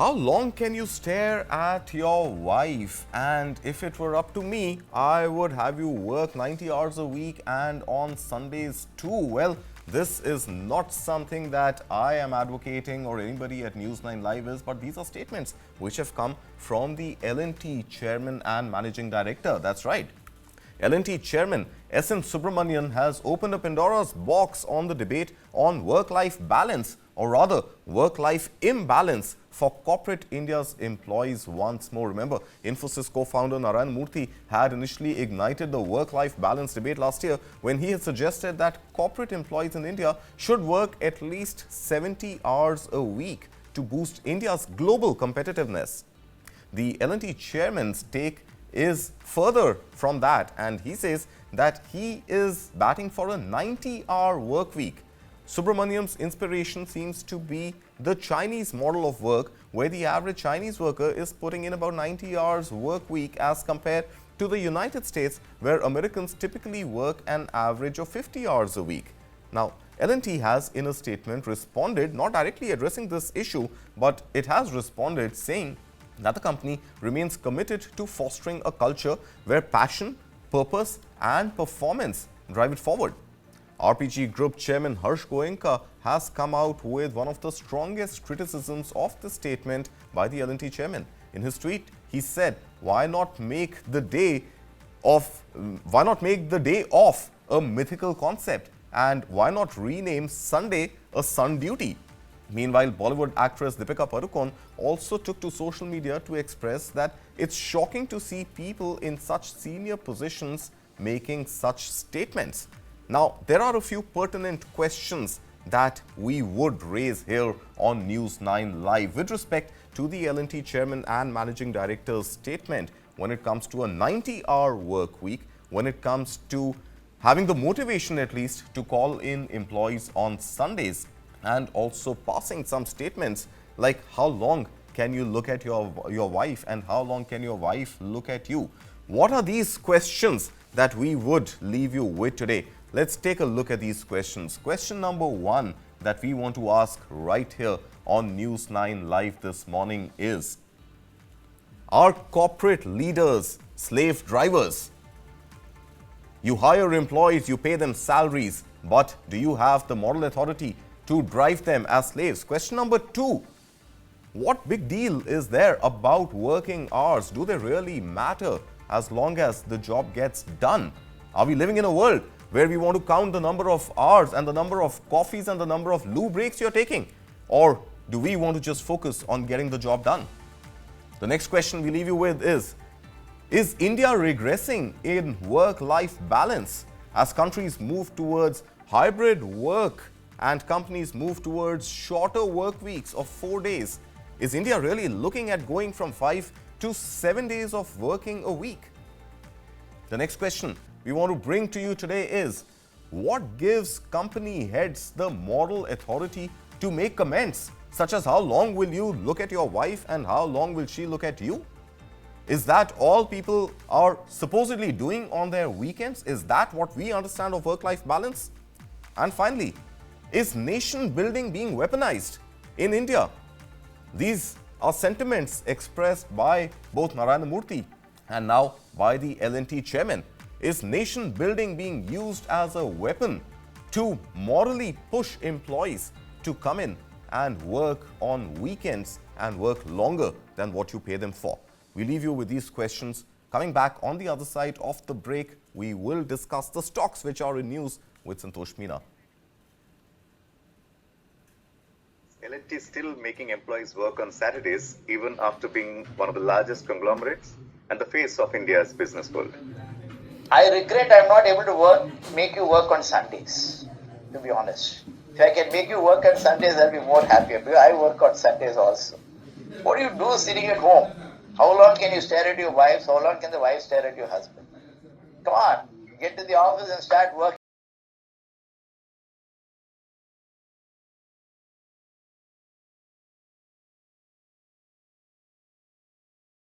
How long can you stare at your wife? And if it were up to me, I would have you work 90 hours a week and on Sundays too. Well, this is not something that I am advocating or anybody at News9 Live is, but these are statements which have come from the L&T Chairman and Managing Director. That's right. L&T Chairman SN Subrahmanyan has opened a Pandora's box on the debate on work-life balance, or rather work-life imbalance for corporate India's employees once more. Remember, Infosys Co-Founder Narayana Murthy had initially ignited the work-life balance debate last year when he had suggested that corporate employees in India should work at least 70 hours a week to boost India's global competitiveness. The L&T chairman's take is further from that, and he says that he is batting for a 90-hour work week. Subrahmanyan's inspiration seems to be the Chinese model of work, where the average Chinese worker is putting in about 90 hours work week as compared to the United States, where Americans typically work an average of 50 hours a week. Now, L&T has in a statement responded, not directly addressing this issue, but it has responded saying that the company remains committed to fostering a culture where passion, purpose and performance drive it forward. RPG Group Chairman Goenka has come out with one of the strongest criticisms of the statement by the L&T Chairman. In his tweet, he said, why not make the day off a mythical concept, and why not rename Sunday a sun duty? Meanwhile, Bollywood actress Deepika Padukone also took to social media to express that it's shocking to see people in such senior positions making such statements. Now, there are a few pertinent questions that we would raise here on News9 Live with respect to the L&T Chairman and Managing Director's statement when it comes to a 90-hour work week, when it comes to having the motivation at least to call in employees on Sundays, and also passing some statements like how long can you look at your wife and how long can your wife look at you? What are these questions that we would leave you with today? Let's take a look at these questions. Question number one that we want to ask right here on News9 Live this morning is, are corporate leaders slave drivers? You hire employees, you pay them salaries, but do you have the moral authority to drive them as slaves? Question number two, what big deal is there about working hours? Do they really matter as long as the job gets done? Are we living in a world where we want to count the number of hours and the number of coffees and the number of loo breaks you're taking? Or do we want to just focus on getting the job done? The next question we leave you with is India regressing in work-life balance as countries move towards hybrid work and companies move towards shorter work weeks of 4 days? Is India really looking at going from 5 to 7 days of working a week? The next question we want to bring to you today is, what gives company heads the moral authority to make comments such as how long will you look at your wife and how long will she look at you? Is that all people are supposedly doing on their weekends? Is that what we understand of work-life balance? And finally, is nation building being weaponized in India? These are sentiments expressed by both Narayana Murthy and now by the L&T chairman. Is nation building being used as a weapon to morally push employees to come in and work on weekends and work longer than what you pay them for? We leave you with these questions. Coming back on the other side of the break, we will discuss the stocks which are in news with Santosh Meena. L&T is still making employees work on Saturdays even after being one of the largest conglomerates and the face of India's business world. I regret I'm not able to make you work on Sundays, to be honest. If I can make you work on Sundays, I'll be more happier, because I work on Sundays also. What do you do sitting at home? How long can you stare at your wife? How long can the wife stare at your husband? Come on, get to the office and start working.